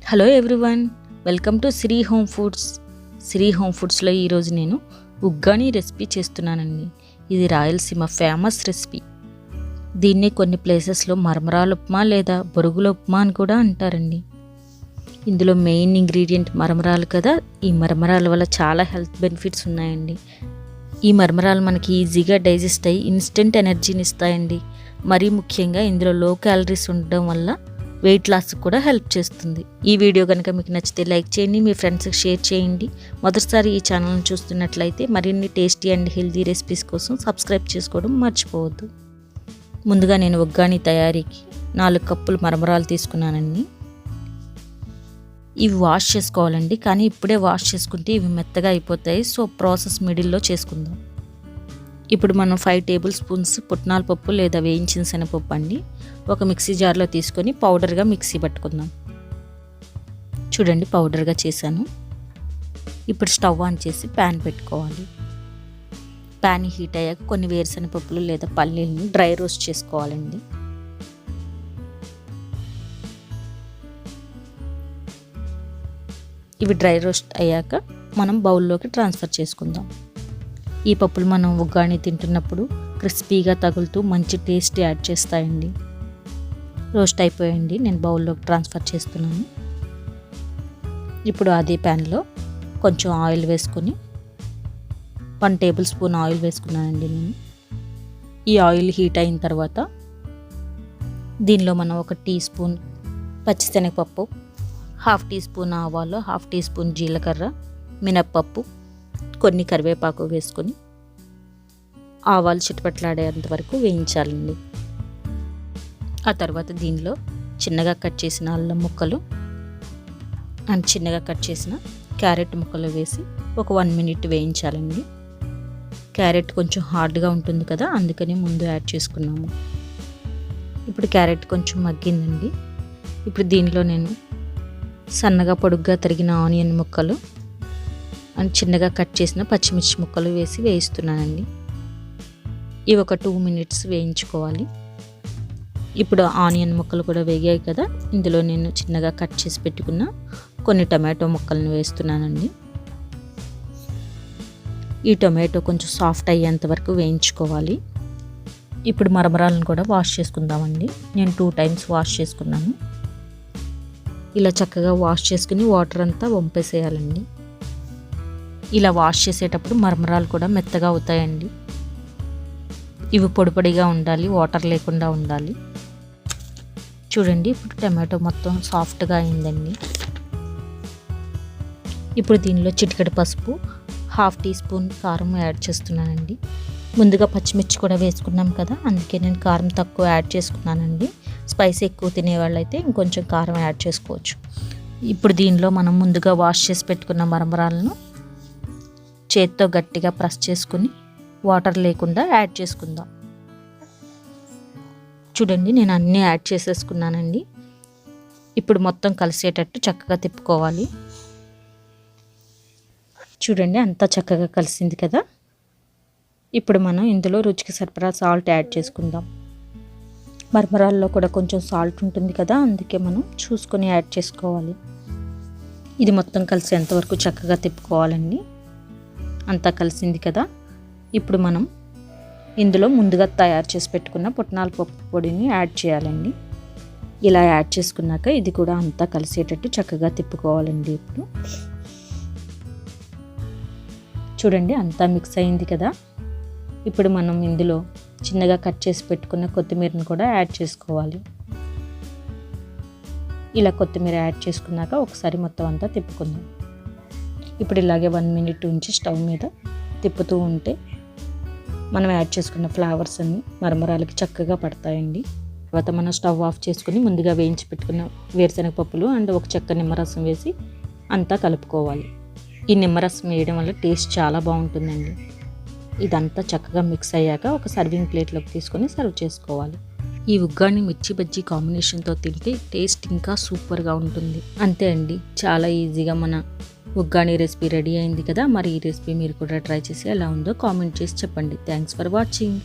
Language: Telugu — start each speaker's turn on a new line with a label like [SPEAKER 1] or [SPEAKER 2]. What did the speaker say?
[SPEAKER 1] Hello everyone, welcome to Shri home foods. Shri home ఫుడ్స్లో ఈరోజు నేను ఉగ్గాని రెసిపీ చేస్తున్నానండి. ఇది రాయలసీమ ఫేమస్ రెసిపీ. దీన్ని కొన్ని ప్లేసెస్లో మరమరాల ఉప్మా లేదా బొరుగుల ఉప్మా అని కూడా అంటారండి. ఇందులో మెయిన్ ఇంగ్రీడియంట్ మరమరాలు కదా. ఈ మరమరాల వల్ల చాలా హెల్త్ బెనిఫిట్స్ ఉన్నాయండి. ఈ మరమరాలు మనకి ఈజీగా డైజెస్ట్ అయ్యి ఇన్స్టెంట్ ఎనర్జీని ఇస్తాయండి. మరీ ముఖ్యంగా ఇందులో లో క్యాలరీస్ ఉండడం వల్ల వెయిట్ లాస్ కూడా హెల్ప్ చేస్తుంది. ఈ వీడియో కనుక మీకు నచ్చితే లైక్ చేయండి, మీ ఫ్రెండ్స్కి షేర్ చేయండి. మొదటిసారి ఈ ఛానల్ని చూస్తున్నట్లయితే మరిన్ని టేస్టీ అండ్ హెల్తీ రెసిపీస్ కోసం సబ్స్క్రైబ్ చేసుకోవడం మర్చిపోవద్దు. ముందుగా నేను ఉగ్గాని తయారీకి 4 కప్పులు మరమరాలు తీసుకున్నానండి. ఇవి వాష్ చేసుకోవాలండి, కానీ ఇప్పుడే వాష్ చేసుకుంటే ఇవి మెత్తగా అయిపోతాయి. సో ప్రాసెస్ మిడిల్లో చేసుకుందాం. ఇప్పుడు మనం 5 టేబుల్ స్పూన్స్ పుట్నాల పప్పు లేదా వేయించిన శనగపప్పు అండి ఒక మిక్సీ జార్లో తీసుకొని పౌడర్గా మిక్సీ పట్టుకుందాం. చూడండి, పౌడర్గా చేశాను. ఇప్పుడు స్టవ్ ఆన్ చేసి ప్యాన్ పెట్టుకోవాలి. ప్యాన్ హీట్ అయ్యాక కొన్ని వేరుశనగపప్పులు లేదా పల్లీలను డ్రై రోస్ట్ చేసుకోవాలండి. ఇవి డ్రై రోస్ట్ అయ్యాక మనం బౌల్లోకి ట్రాన్స్ఫర్ చేసుకుందాం. ఈ పప్పులు మనం ఉగ్గాని తింటున్నప్పుడు క్రిస్పీగా తగులుతూ మంచి టేస్ట్ యాడ్ చేస్తాయండి. రోస్ట్ అయిపోయండి, నేను బౌల్లోకి ట్రాన్స్ఫర్ చేస్తున్నాను. ఇప్పుడు అదే ప్యాన్లో కొంచెం ఆయిల్ వేసుకొని 1 టేబుల్ స్పూన్ ఆయిల్ వేసుకున్నానండి నేను. ఈ ఆయిల్ హీట్ అయిన తర్వాత దీనిలో మనం 1 టీ స్పూన్ పచ్చిశనగపప్పు, 1/2 టీ స్పూన్ ఆవాలు, 1/2 టీ స్పూన్ జీలకర్ర, మినప్పప్పు, కొన్ని కరివేపాకు వేసుకొని ఆవాలు చిటపట్లాడేంత వరకు వేయించాలండి. ఆ తర్వాత దీనిలో చిన్నగా కట్ చేసిన అల్లం ముక్కలు అండ్ చిన్నగా కట్ చేసిన క్యారెట్ ముక్కలు వేసి ఒక 1 మినిట్ వేయించాలండి. క్యారెట్ కొంచెం హార్డ్గా ఉంటుంది కదా, అందుకని ముందు యాడ్ చేసుకున్నాము. ఇప్పుడు క్యారెట్ కొంచెం మగ్గిందండి. ఇప్పుడు దీనిలో నేను సన్నగా పొడుగ్గా తరిగిన ఆనియన్ ముక్కలు అండ్ చిన్నగా కట్ చేసిన పచ్చిమిర్చి ముక్కలు వేసి వేయిస్తున్నానండి. ఇవి ఒక 2 మినిట్స్ వేయించుకోవాలి. ఇప్పుడు ఆనియన్ ముక్కలు కూడా వేగాయి కదా, ఇందులో నేను చిన్నగా కట్ చేసి పెట్టుకున్న కొన్ని టమాటో ముక్కలను వేస్తున్నానండి. ఈ టొమాటో కొంచెం సాఫ్ట్ అయ్యేంత వరకు వేయించుకోవాలి. ఇప్పుడు మరమరాలను కూడా వాష్ చేసుకుందామండి. నేను 2 టైమ్స్ వాష్ చేసుకున్నాను. ఇలా చక్కగా వాష్ చేసుకుని వాటర్ అంతా వంపేసేయాలండి. ఇలా వాష్ చేసేటప్పుడు మరమరాలు కూడా మెత్తగా అవుతాయండి. ఇవి పొడిగా ఉండాలి, వాటర్ లేకుండా ఉండాలి. చూడండి, ఇప్పుడు టమాటో మొత్తం సాఫ్ట్గా అయిందండి. ఇప్పుడు దీనిలో చిటికెడు పసుపు, 1/2 టీ స్పూన్ కారం యాడ్ చేస్తున్నానండి. ముందుగా పచ్చిమిర్చి కూడా వేసుకున్నాం కదా, అందుకే నేను కారం తక్కువ యాడ్ చేసుకున్నానండి. స్పైసీ ఎక్కువ తినేవాళ్ళైతే ఇంకొంచెం కారం యాడ్ చేసుకోవచ్చు. ఇప్పుడు దీనిలో మనం ముందుగా వాష్ చేసి పెట్టుకున్న మరమరాలను చేత్తో గట్టిగా ప్రెస్ చేసుకుని వాటర్ లేకుండా యాడ్ చేసుకుందాం. చూడండి, నేను అన్నీ యాడ్ చేసేసుకున్నానండి. ఇప్పుడు మొత్తం కలిసేటట్టు చక్కగా తిప్పుకోవాలి. చూడండి, అంతా చక్కగా కలిసింది కదా. ఇప్పుడు మనం ఇందులో రుచికి సరిపడా సాల్ట్ యాడ్ చేసుకుందాం. మరమరాల్లో కూడా కొంచెం సాల్ట్ ఉంటుంది కదా, అందుకే మనం చూసుకొని యాడ్ చేసుకోవాలి. ఇది మొత్తం కలిసేంతవరకు చక్కగా తిప్పుకోవాలండి. అంతా కలిసింది కదా. ఇప్పుడు మనం ఇందులో ముందుగా తయారు చేసి పెట్టుకున్న పుట్నాల పప్పు పొడిని యాడ్ చేయాలండి. ఇలా యాడ్ చేసుకున్నాక ఇది కూడా అంతా కలిసేటట్టు చక్కగా తిప్పుకోవాలండి. చూడండి, అంతా మిక్స్ అయింది కదా. ఇప్పుడు మనం ఇందులో చిన్నగా కట్ చేసి పెట్టుకున్న కొత్తిమీరను కూడా యాడ్ చేసుకోవాలి. ఇలా కొత్తిమీర యాడ్ చేసుకున్నాక ఒకసారి మొత్తం అంతా తిప్పుకుందాం. ఇప్పుడు ఇలాగే 1 మినిట్ ఉంచి స్టవ్ మీద తిప్పుతూ ఉంటే మనం యాడ్ చేసుకున్న ఫ్లేవర్స్ అన్ని మరమరాలకి చక్కగా పడతాయండి. తర్వాత మనం స్టవ్ ఆఫ్ చేసుకుని ముందుగా వేయించి పెట్టుకున్న వేరుశనగ పప్పులు అండ్ 1 చెక్క నిమ్మరసం వేసి అంతా కలుపుకోవాలి. ఈ నిమ్మరసం వేయడం వల్ల టేస్ట్ చాలా బాగుంటుందండి. ఇదంతా చక్కగా మిక్స్ అయ్యాక ఒక సర్వింగ్ ప్లేట్లోకి తీసుకొని సర్వ్ చేసుకోవాలి. ఈ ఉగ్గాని మిర్చి బజ్జీ కాంబినేషన్తో తింటే టేస్ట్ ఇంకా సూపర్గా ఉంటుంది. అంతే అండి, చాలా ఈజీగా మన ఉగ్గాని రెసిపీ రెడీ అయింది కదా. మరి ఈ రెసిపీ మీరు కూడా ట్రై చేసి ఎలా ఉందో కామెంట్ చేసి చెప్పండి. Thanks for watching.